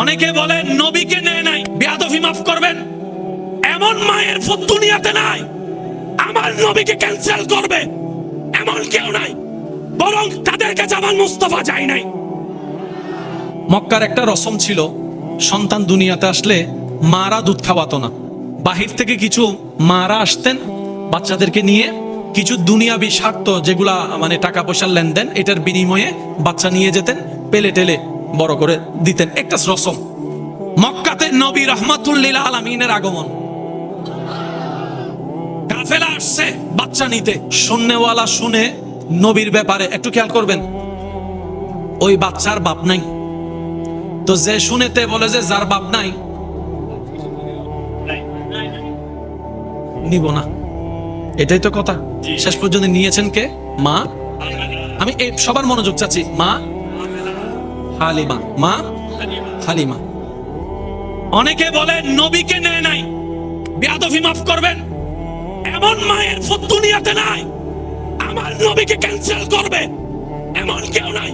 অনেকে বলে নবীকে নেয় নাই, বেয়াদবি মাফ করবেন, এমন মায়ের ফুট দুনিয়াতে নাই আমার নবীকে ক্যান্সেল করবে এমন কেউ নাই, বরং তাদের কাছে আমার মুস্তাফা যায় নাই। মক্কার একটা রসম ছিল, সন্তান দুনিয়াতে আসলে মারা দুধ খাওয়াতো না, বাহির থেকে কিছু মারা আসতেন বাচ্চাদেরকে নিয়ে, কিছু দুনিয়াবি স্বার্থ যেগুলা মানে টাকা পয়সার লেনদেন, এটার বিনিময়ে বাচ্চা নিয়ে যেতেন, পেলে টেলে বড় করে দিতেন, একটা রসম। মক্কাতে নবী রাহমাতুল লিল আলামিনের আগমন, কাফেলা আসছে বাচ্চা নিতে, শুননেওয়ালা শুনে নবীর ব্যাপারে একটু খেয়াল করবেন, ওই বাচ্চার বাপ নাই, তো যে শুনেতে বলে যে যার বাপ নাই নিব না, এটাই তো কথা। শেষ পর্যন্ত নিয়েছেন কে? মা। আমি এই সবার মনোযোগ চাচ্ছি, মা হালিমা, মা হালিমা। অনেকে বলে নবীকে নেয় নাই, বেয়াদবি মাফ করবেন, এমন মায়ের ফুট দুনিয়াতে নাই আমার নবীকে ক্যান্সেল করবে এমন কেউ নাই,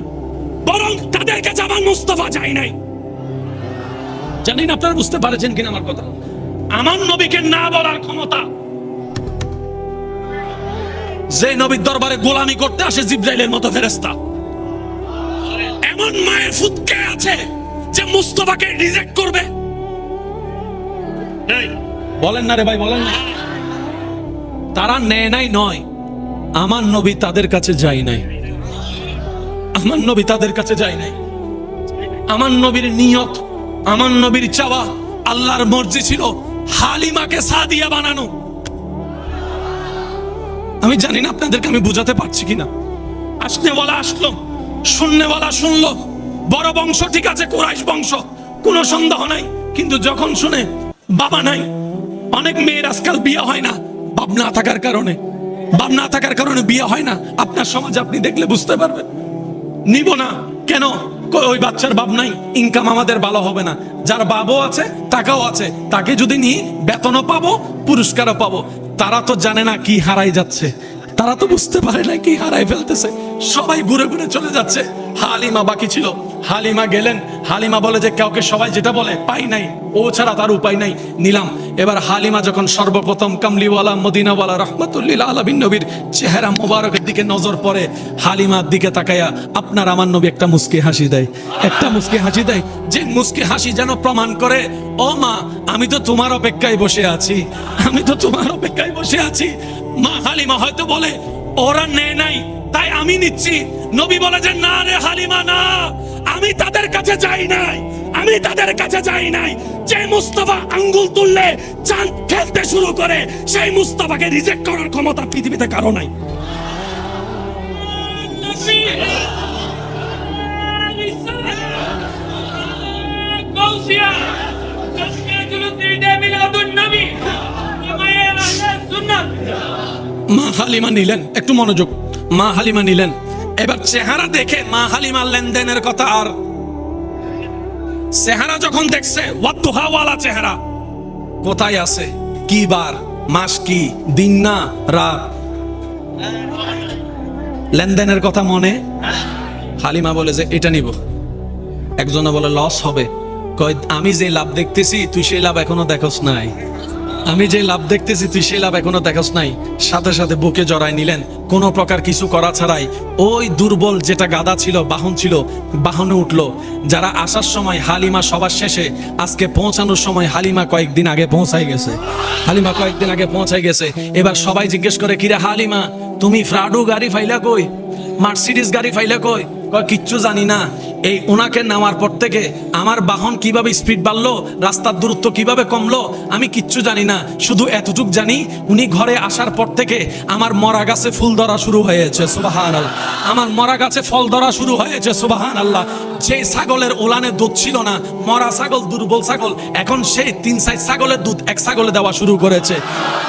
বরং তাদের কাছে আমার মুস্তাফা যায় নাই। জানি না আপনারা বুঝতে পারছেন কিনা আমার কথা। আমার নবীকে না বলার ক্ষমতা যে নবীর দরবারে গোলামি করতে আসে জিবরাইলের মতো ফেরেশতা, এমন মায়ের ফুট কে আছে যে মুস্তাফাকে রিজেক্ট করবে? বলেন না রে ভাই, বলেন না। তারা নেয় নাই নয়, আমার নবী তাদের কাছে যায় নাই, আমার নবী তাদের কাছে যায় নাই। আমার নবীর নিয়ত, আমার নবীর চাওয়া, আল্লাহর মর্জি ছিল হালিমাকে সাদিয়া বানানো। আমি জানি না আপনাদেরকে আমি বুঝাতে পারছি কিনা। আসনে বলা আসলো, শুননে বলা শুনলো, বড় বংশ ঠিক আছে, কুরাইশ বংশ, কোনো সন্দেহ নাই, কিন্তু যখন শুনে বাবা নাই, অনেক মেয়ের আজকাল বিয়ে হয় না বাপ না থাকার কারণে, বাপ না থাকার কারণে বিয়ে হয় না। আপনার সমাজ আপনি দেখলে বুঝতে পারবেন। নিব না কেন? ওই বাচ্চার বাপ নাই, ইনকাম আমাদের ভালো হবে না। যার বাবও আছে টাকাও আছে, তাকে যদি নিই বেতনও পাবো, পুরস্কারও পাবো। তারা তো জানে না কি হারাই যাচ্ছে, তারা তো বুঝতে পারে না কি হারাই ফেলতেছে। সবাই ঘুরে ঘুরে চলে যাচ্ছে, হালিমা বাকি ছিল। হালিমা গেলেন, হালিমা বলে যে কাউকে সবাই যেটা বলে পাই নাই, ও ছাড়া তার উপায় নাই, নিলাম। এবার হালিমা যখন সর্বপ্রথম কামলিওয়ালা মদিনাওয়ালা রাহমাতুল লিল আলামিন নবীর চেহারা মোবারকের দিকে নজর পড়ে, হালিমার দিকে তাকায়া আপনার আমার নবী একটা মুস্কি হাসি দেয়, একটা মুস্কি হাসি দেয়, যে মুস্কি হাসি যেন প্রমাণ করে ও মা আমি তো তোমার অপেক্ষায় বসে আছি, আমি তো তোমার অপেক্ষায় বসে আছি। মা হালিমা হয়তো বলে ওরা নেয় নাই তাই আমি নিচ্ছি। নবী বলে যে না রে হালিমা না, আমি তাদের কাছে যাই নাই, আমি তাদের কাছে যাই নাই। যে মুস্তাফা আঙ্গুল তুললে চাঁদ খেলতে শুরু করে, সেই মুস্তাফাকে রিজেক্ট করার ক্ষমতা পৃথিবীতে কারো নাই। মা হালিমা নিলেন, একটু মনোযোগ, মা হালিমা নিলেন। এবার চেহারা দেখে মা হালিমার লেনদেনের কথা, আর চেহারা যখন দেখছে ওয়াদুহাওয়ালা চেহারা, কোথায় আছে, কি বার, মাস কি, দিন না রাত, লেনদেনের কথা মনে। হালিমা বলে যে এটা নিব। একজনে বলে লস হবে, কয় আমি যে লাভ দেখতেছি তুই সেই লাভ এখনো দেখোস নাই, আমি যে লাভ দেখতেছি তুই সেই লাভ এখনো দেখোস নাই। সাথে সাথে বুকে জড়ায় নিলেন, কোনো প্রকার কিছু করা ছাড়াই। ওই দুর্বল যেটা গাধা ছিল, বাহন ছিল, বাহনে উঠলো। যারা আসার সময় হালিমা সবার শেষে, আজকে পৌঁছানোর সময় হালিমা কয়েকদিন আগে পৌঁছাই গেছে, হালিমা কয়েকদিন আগে পৌঁছাই গেছে। এবার সবাই জিজ্ঞেস করে কিরে হালিমা তুমি ফ্রাডো গাড়ি ফাইলা কই, মার্সিডিজ গাড়ি ফাইলা কই? কিচ্ছু জানি না। এই ওনাকে নেওয়ার পর থেকে আমার বাহন কিভাবে স্পিড বাড়লো, রাস্তার দূরত্ব কিভাবে কমলো, আমি কিচ্ছু জানি না। শুধু এতটুক জানি উনি ঘরে আসার পর থেকে আমার মরা গাছে ফুল ধরা শুরু হয়েছে, সুবহানাল্লাহ, আমার মরা গাছে ফল ধরা শুরু হয়েছে, সুবহানাল্লাহ। যে ছাগলের ওলানে দুধ ছিল না, মরা ছাগল, দুর্বল ছাগল, এখন সেই 3-4 ছাগলের দুধ এক ছাগলে দেওয়া শুরু করেছে।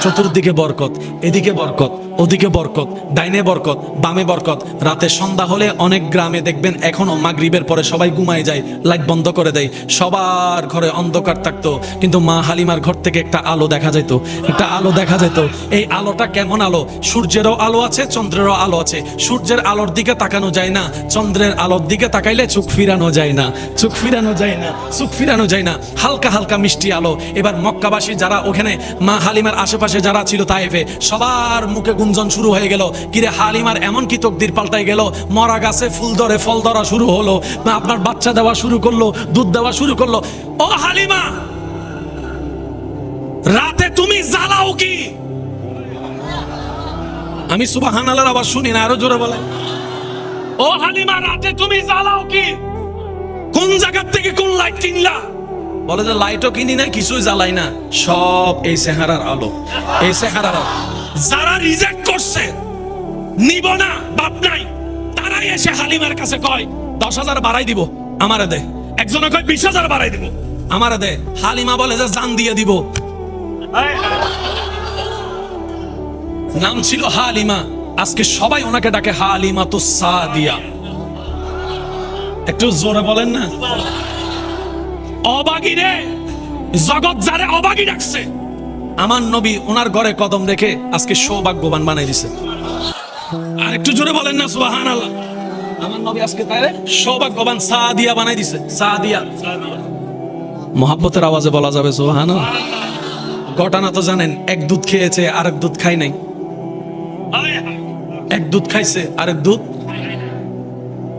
চতুর্দিকে বরকত, এদিকে বরকত, ওদিকে বরকত, ডাইনে বরকত, বামে বরকত। রাতে সন্ধ্যা হলে অনেক গ্রামে দেখবেন এখনো মাগরিবের পরে সবাই ঘুমায় যায়, লাইট বন্ধ করে দেয়, সবার ঘরে অন্ধকার থাকতো, কিন্তু মা হালিমার ঘর থেকে একটা আলো দেখা যেত, একটা আলো দেখা যেত। এই আলোটা কেমন আলো? সূর্যেরও আলো আছে, চন্দ্রেরও আলো আছে। সূর্যের আলোর দিকে তাকানো যায় না, চন্দ্রের আলোর দিকে তাকাইলে চোখ ফিরানো যায় না, চোখ ফিরানো যায় না, চোখ ফিরানো যায় না। হালকা হালকা মিষ্টি আলো। এবার মক্কাবাসী যারা ওখানে মা হালিমার আশেপাশে যারা ছিল তায়েফে, সবার মুখে গুঞ্জন শুরু হয়ে গেল, কিরে হালিমার এমন কি তকদির পাল্টাই গেল, মরা গাছে ফুল ধরে ফল ধরা শুরু হলো, না আপনার বাচ্চা দেওয়া শুরু করলো, দুধ দেওয়া শুরু করলো। ও হালিমা, রাতে তুমি জ্বালাও কি? আমি সুবহানাল্লাহর আওয়াজ শুনি না, আরো জোরে বলে। ও হালিমা, রাতে তুমি জ্বালাও কি? কোন জায়গা থেকে কোন লাইট কিনলা? বলে যে লাইটও কিনি না, কিছুই জ্বালাই না, সব এই চেহারার আলো, এই চেহারার আলো। যারা রিজেক্ট করছে, নিব না, বাপ নাই, তারাই এসে হালিমার কাছে কয় 10,000 বাড়াই দিব, আমারে দে। একজনে কয় 20,000 বাড়াই দিব, আমারে দে। হালিমা বলে যে জান দিয়ে দিব। নাম ছিল হালিমা, আজকে সবাই ওনাকে ডাকে হালিমা তো সাদিয়া। একটু জোরে বলেন না। অবাগী রে, জগৎ যারে অবাগী ডাকছে, আমার নবী ওনার ঘরে কদম রেখে আজকে সৌভাগ্যবান বানাই দিছে। আর একটু জোরে বলেন না সুবহানাল্লাহ। আমার নবী আজকে তারে সৌভাগ্যবান সাদিয়া বানাই দিছে। সাদিয়া, মহব্বতের আওয়াজে বলা যাবে সুবহানাল্লাহ। ঘটনা তো জানেন, এক দুধ খেয়েছে আরেক দুধ খাই নাই, এক দুধ খাইছে আরেক দুধ।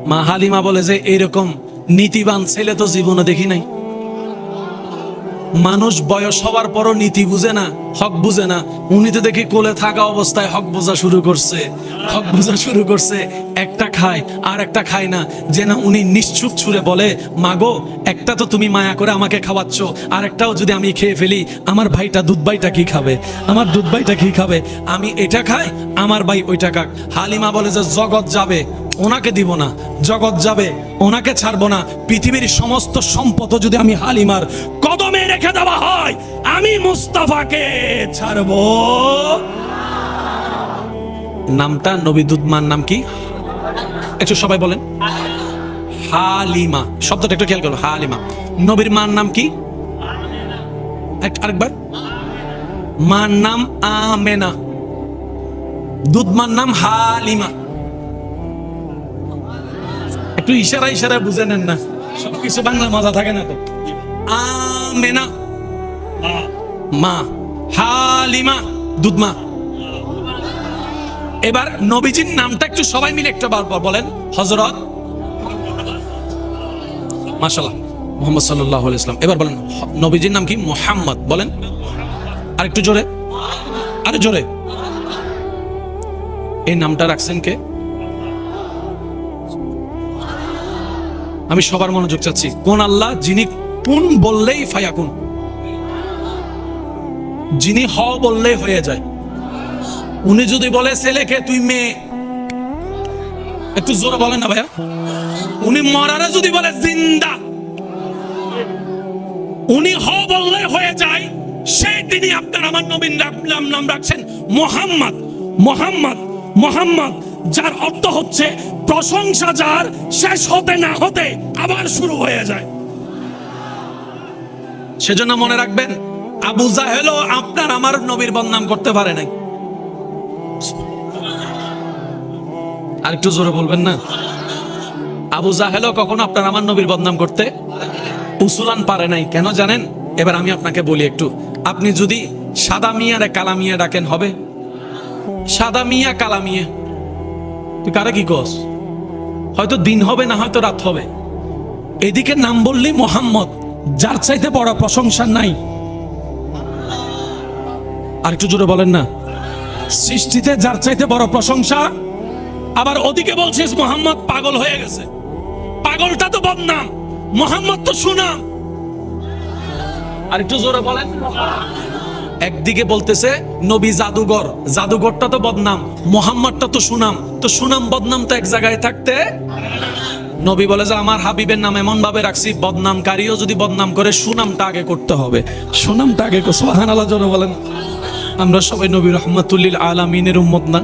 মা হালিমা বলে যে এইরকম নীতিবান ছেলে তো জীবনে দেখি নাই। মানুষ বয়স হওয়ার পরও নীতি বুঝে না, হক বুঝে না। উনি তো দেখি কোলে থাকা অবস্থায় হক বোঝা শুরু করছে, হক বোঝা শুরু করছে। একটা খায় আর একটা খায় না, যে না উনি নিশ্চুপ ছুড়ে বলে, মাগো একটা তো তুমি মায়া করে আমাকে খাওয়াচ্ছ, আর একটাও যদি আমি খেয়ে ফেলি, আমার ভাইটা দুধ ভাইটা কি খাবে, আমার দুধ ভাইটা কি খাবে? আমি এটা খাই, আমার ভাই ওইটা খাক। হালিমা বলে যে জগৎ যাবে, ওনাকে দিব না, জগৎ যাবে, ওনাকে ছাড়বো না। পৃথিবীর সমস্ত সম্পদ যদি আমি হালিমার কদমে রেখে দেওয়া হয়, আমি মুস্তাফাকে ছাড়বো। নামটা নবী দুধমার নাম কি? একটু সবাই বলেন। হালিমা শব্দটা একটু খেয়াল করো। হালিমা। নবীর মার নাম কি? আরেকবার। মার নাম আমেনা, দুধমার নাম হালিমা। একটু ইশারা ইশারা বুঝে নেন না, সবকিছু বাংলা মজা থাকে না তো। আমেনা মা, হালিমা দুধমা। এবার নবীজির নামটা একটু সবাই মিলে একটা বার বলেন। হযরত মাশাআল্লাহ মুহাম্মদ সাল্লাল্লাহু আলাইহি ওয়াসাল্লাম। এবার বলেন নবীজির নাম কি? মুহাম্মদ। বলেন আর একটু জোরে, আরে জোরে। এই নামটা রাখছেন কে? আমি সবার মনোযোগ চাচ্ছি। কোন আল্লাহ? যিনি কুন বললেই ফায়াকুন, যিনি হ বললেই হয়ে যায়। উনি যদি বলে ছেলেকে তুই মেয়ে, একটু জোরে বলেন না ভাইয়া। উনি মরারে যদি বলে জিন্দা, উনি হ বললে হয়ে যায়। সেই তিনি আপনার আমার নবীর নাম রাখছেন মুহাম্মদ। মুহাম্মদ, মুহাম্মদ যার অর্থ হচ্ছে প্রশংসা যার শেষ হতে না হতে আবার শুরু হয়ে যায়। সেজন্য মনে রাখবেন, আবু জাহেলও আপনার আমার নবীর বদনাম করতে পারে নাই। আর একটু জোরে বলবেন না। আবু জাহেলও কখনো আপনার আমার নবীর বদনাম করতে উসুলান পারে নাই। কেন জানেন? এবার আমি আপনাকে বলি একটু। আপনি যদি সাদা মিয়ারে কালা মিয়া ডাকেন, হবে? সাদা মিয়া কালা মিয়া, তুই কারে কি কস? হয়তো দিন হবে, না হয়তো রাত হবে। এদিকে নাম বললি মোহাম্মদ, যার চাইতে বড় প্রশংসা নাই। আর একটু জোরে বলেন না। সৃষ্টিতে যার চাইতে বড় প্রশংসা। আবার ওদিকে বলছিস মোহাম্মদ পাগল হয়ে গেছে। পাগলটা তো বদনাম, মোহাম্মদ তো সুনাম। আর একটু জোরে বলেন। একদিকে বলতেছে নবী জাদুঘর, জাদুঘরটা তো বদনাম, মোহাম্মদটা তো সুনাম। তো সুনাম বদনাম তো এক জায়গায় থাকতে। নবী বলে যে আমার হাবিবের নাম এমন ভাবে রাখছি, বদনামকারীও যদি বদনাম করে সুনামটা আগে করতে হবে, সুনামটা আগে। সুবহানাল্লাহ জোরে বলেন। আমরা সবাই নবী রহমাতুল্লিল আলামিনের উম্মত না?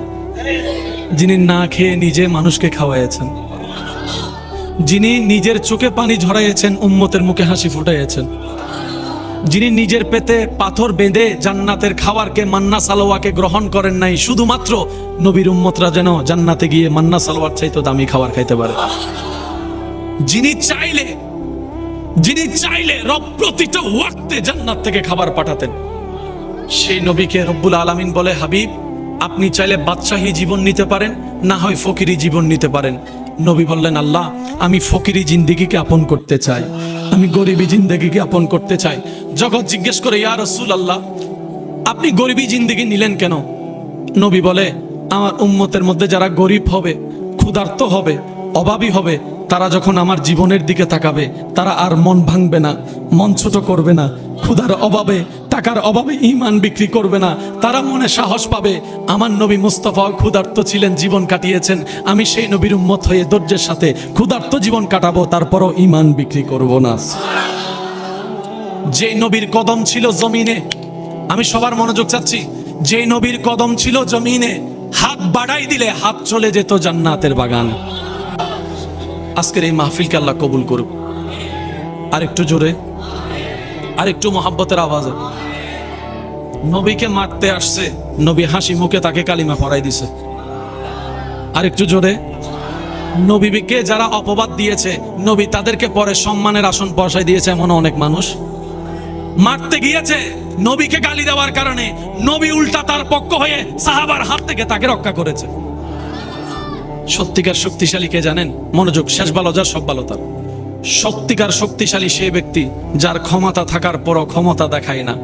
যিনি না খেয়ে নিজে মানুষকে খাওয়াইছেন, যিনি নিজের চোখে পানি ঝরাইয়েছেন, উম্মতের মুখে হাসি ফুটাইয়েছেন, যিনি নিজের পেটে পাথর বেঁধে জান্নাতের খাবারকে মান্না সালোয়াকে গ্রহণ করেন নাই, শুধুমাত্র নবীর উম্মতরা যেন জান্নাতে গিয়ে মান্না সালোয়ার চাইতো দামি খাবার খাইতে পারে। যিনি চাইলে রব প্রতিটা ওয়াক্তে জান্নাত থেকে খাবার পাঠাতেন, সেই নবীকে রব্বুল আলামিন বলে, হাবিব আপনি চাইলে বাদশাহী জীবন নিতে পারেন, না হয় ফকিরি জীবন নিতে পারেন। নবী বললেন, আল্লাহ আমি ফকিরি জিন্দেগিকে আপন করতে চাই, আমি গরিবী জিন্দেগিকে আপন করতে চাই। জগৎ জিজ্ঞেস করে, ইয়া রাসূলুল্লাহ আপনি গরিবী জিন্দেগি নিলেন কেন? নবী বলে, আমার উম্মতের মধ্যে যারা গরিব হবে, ক্ষুধার্ত হবে, অভাবী হবে, তারা যখন আমার জীবনের দিকে তাকাবে, তারা আর মন ভাঙবে না, মন ছোট করবে না, ক্ষুধার অভাবে টাকার অভাবে ঈমান বিক্রি করবে না, তারা মনে সাহস পাবে আমার নবী মুস্তাফা ক্ষুধার্ত ছিলেন, জীবন কাটিয়েছেন, আমি সেই নবীর উম্মত হয়ে ধৈর্যের সাথে ক্ষুধার্ত জীবন কাটাবো, তারপরও ঈমান বিক্রি করব না। যে নবীর কদম ছিল জমিনে, আমি সবার মনোযোগ চাচ্ছি, যে নবীর কদম ছিল জমিনে, হাত বাড়াই দিলে হাত চলে যেত জান্নাতের বাগান। আজকের এই মাহফিলকে আল্লাহ কবুল করুক। আরেকটু জোরে, আরেকটু মোহাব্বতের আওয়াজে। নবীকে মারতে আসছে, নবী হাসি মুখে তাকে কালিমা পড়াই দিছে। আরেকটু জোরে। নবীকে যারা অপবাদ দিয়েছে, নবী তাদেরকে পরে সম্মানের আসন বসাই দিয়েছে। এমন অনেক মানুষ মারতে গিয়েছে নবীকে গালি দেওয়ার কারণে, নবী উল্টা তার পক্ষ হয়ে সাহাবার হাত থেকে তাকে রক্ষা করেছে। সত্যিকার শক্তিশালী কে জানেন? মনোযোগ, শেষ ভালো যার সব ভালো তার। সত্যিকার শক্তিশালী সেই ব্যক্তি যার ক্ষমতা থাকার পরও ক্ষমতা দেখায় না,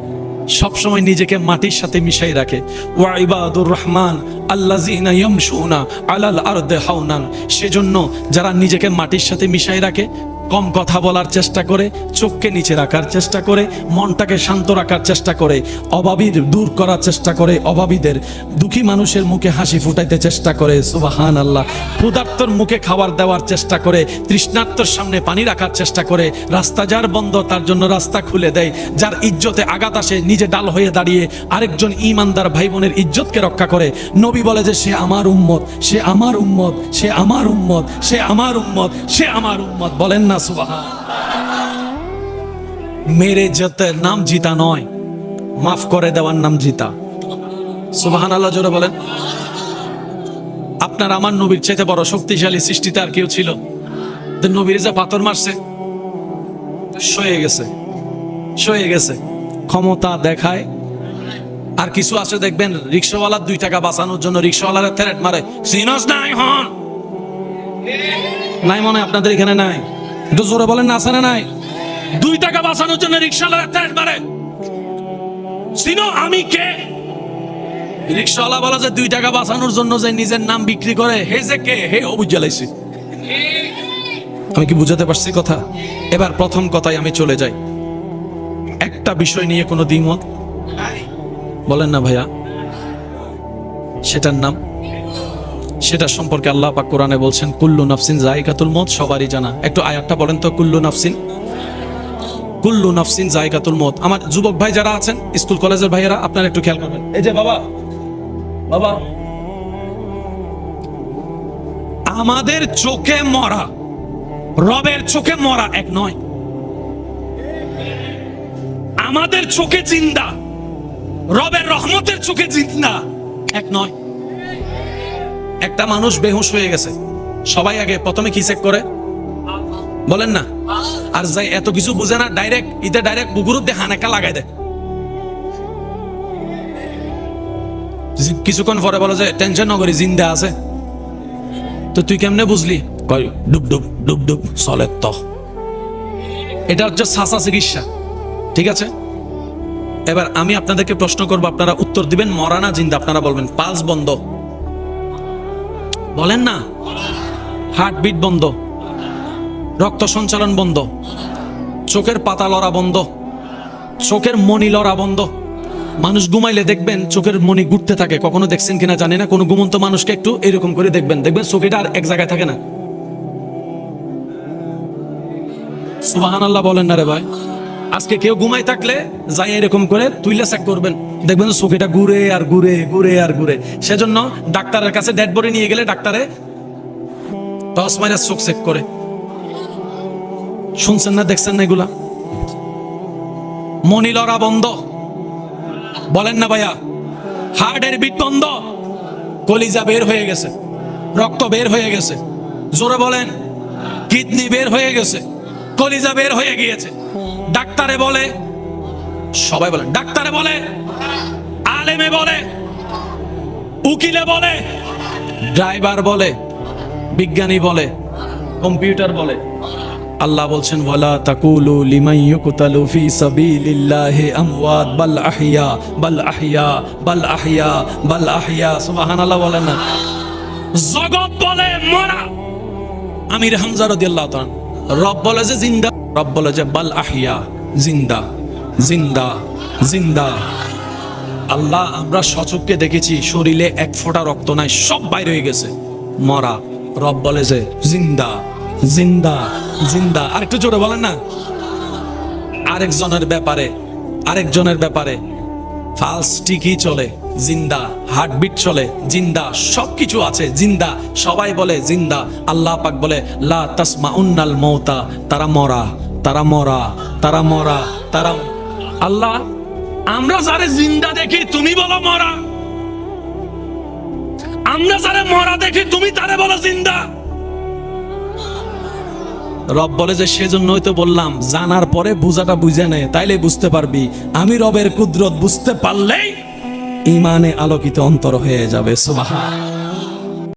সবসময় নিজেকে মাটির সাথে মিশাই রাখে। ওয়া ইবাদুর রহমান আল্লাযিনা ইয়ামশুনা আলাল আরদি হাওনান। সেজন্য যারা নিজেকে মাটির সাথে মিশাই রাখে, কম কথা বলার চেষ্টা করে, চোখকে নিচে রাখার চেষ্টা করে, মনটাকে শান্ত রাখার চেষ্টা করে, অভাবীর দূর করার চেষ্টা করে, অভাবীদের দুঃখী মানুষের মুখে হাসি ফুটাইতে চেষ্টা করে, সুবহানাল্লাহ। ক্ষুধার্তর মুখে খাবার দেওয়ার চেষ্টা করে, তৃষ্ণার্তর সামনে পানি রাখার চেষ্টা করে, রাস্তা যার বন্ধ তার জন্য রাস্তা খুলে দেয়, যার ইজ্জতে আঘাত আসে নিজে ডাল হয়ে দাঁড়িয়ে আরেকজন ঈমানদার ভাই বোনের ইজ্জতকে রক্ষা করে। নবী বলে যে সে আমার উম্মত, সে আমার উম্মত, সে আমার উম্মত, সে আমার উম্মত, সে আমার উম্মত। বলেন না সুবহান। মেরে যেতে নাম জিতা নয়, মাফ করে দেওয়ার নাম জিতা। সুবহানাল্লাহ জোরে বলেন। আপনার আমার নবীর চাইতে বড় শক্তিশালী সৃষ্টিতে আর কেউ ছিল? নবীর যে পাথর মারছে, সয়ে গেছে, সয়ে গেছে, ক্ষমতা দেখায়। আর কিছু আছে দেখবেন, রিক্সাওয়ালার 2 টাকা বাঁচানোর জন্য রিক্সাওয়ালার থ্রেট মারে। সিনস নাই হন নাই, মনে আপনাদের এখানে নাই? একটু জোরে বলেন না, আছে না নাই? 2 টাকা বাঁচানোর জন্য রিক্সাওয়ালার থ্রেট মারে। সিনো আমি কে? রিক্সাওয়ালা বলা যে 2 টাকা বাঁচানোর জন্য যে নিজের নাম বিক্রি করে, হে যে কে? হে অবুজ্জালাইছি। আমি কি বুঝাতে পারছি কথা? এবার প্রথম কথায় আমি চলে যাই। একটা বিষয় নিয়ে কোনো দ্বিমত বলেন না ভাইয়া, সেটার নাম, সেটা সম্পর্কে আল্লাহ পাক কোরআনে বলছেন কুল্লু নাফসিন যায়কাতুল মউত। সবারই জানা। একটু আয়াতটা বলেন তো, কুল্লু নাফসিন যায়কাতুল মউত। আমার যুবক ভাই যারা আছেন, স্কুল কলেজের ভাইয়েরা, আপনারা একটু খেয়াল করবেন। এই যে বাবা, বাবা, আমাদের চোখে মরা রবের চোখে মরা এক নয়। আমাদের চোখে জিন্দা রবের রহমতের চোখে জিন্দা এক নয়। একটা মানুষ বেহুশ হয়ে গেছে, সবাই আগে প্রথমে কি চেক করে? বলেন না। আর যাই এত কিছু বুঝে না, ডাইরেক্ট বুকুরুত দিয়ে হানেকা লাগাই দেয়। কিছুক্ষণ পরে বলে যে টেনশন নগরী জিন্দা আছে। তো তুই কেমনে বুঝলি? কয় ডুব ডুব ডুব ডুব চলে। তো এটা হচ্ছে সাসা চিকিৎসা, ঠিক আছে? এবার আমি আপনাদেরকে প্রশ্ন করবো, আপনারা উত্তর দিবেন। মরা না জিন্দা? আপনারা বলবেন। পালস বন্ধ, বলেন না। হার্টবিট বন্ধ, রক্ত সঞ্চালন বন্ধ, চোখের পাতা লড়া বন্ধ, চোখের মনি লড়া বন্ধ। মানুষ ঘুমাইলে দেখবেন চোখের মনি ঘুরতে থাকে। কখনো দেখছেন কিনা জানি না, কোনো ঘুমন্ত মানুষকে একটু এরকম করে দেখবেন, চোখটা আর এক জায়গায় থাকে না। সুবহানাল্লাহ বলেন না রে ভাই। আজকে কেউ ঘুমাই থাকলে যাই এরকম করে তুইলা চেক করবেন, দেখবেন যে চোখটা ঘুরে আর ঘুরে ঘুরে আর ঘুরে। সেজন্য ডাক্তারের কাছে ডেড বডি নিয়ে গেলে ডাক্তারে টস মাইরা চোখ চেক করে। শুনছেন না, দেখছেন না এগুলা? মনি লড়া বন্ধ, বলেন না ভাইয়া? হার্টের বিট বন্ধ, কলিজা বের হয়ে গেছে, রক্ত বের হয়ে গেছে, জোরে বলেন। কিডনি বের হয়ে গেছে, কলিজা বের হয়ে গিয়েছে। ডাক্তারে বলে, সবাই বলেন, ডাক্তারে বলে, আলেমে বলে, উকিলে বলে, ড্রাইভার বলে, বিজ্ঞানী বলে, কম্পিউটার বলে। আল্লাহ বলছেন ওয়ালা তাকুলু লিমান ইউকতালু ফি সাবিলিল্লাহি আমওয়াত বাল আহইয়া বাল আহইয়া বাল আহইয়া বাল আহইয়া। সুবহানাল্লাহ বলেন না? জগৎ বলে মরা, আমির হামজা রাদিয়াল্লাহু তাআলা। রব বলে যে জিন্দা, রব বলে যে বাল আহইয়া, জিন্দা জিন্দা জিন্দা। আল্লাহ আমরা সচক্ষে দেখেছি শরীরে এক ফোঁটা রক্ত নাই, সব বাইরে হয়ে গেছে, মরা। রব বলে যে জিন্দা জিন্দা জিন্দা। আরেকটু জোরে বলেন না? আরেকজনের ব্যাপারে ফালস টিকি চলে, জিন্দা, হার্টবিট চলে, জিন্দা, সবকিছু আছে, জিন্দা। সবাই বলে জিন্দা। আল্লাহ পাক বলে লা তাসমাউন্নাল মৌতা, তারা মরা, তারা মরা, তারা মরা, তারা। আল্লাহ আমরা যারে জিন্দা দেখি তুমি বলো মরা, আমরা যারে মরা দেখি তুমি তারে বলো জিন্দা। রব বলে যে সেজন্যই তো বললাম জানার পরে বুঝাটা বুঝে নে, তাইলে বুঝতে পারবি। আমি রবের কুদরত বুঝতে পারলেই ইমানে আলোকিত অন্তর হয়ে যাবে। সুবহান।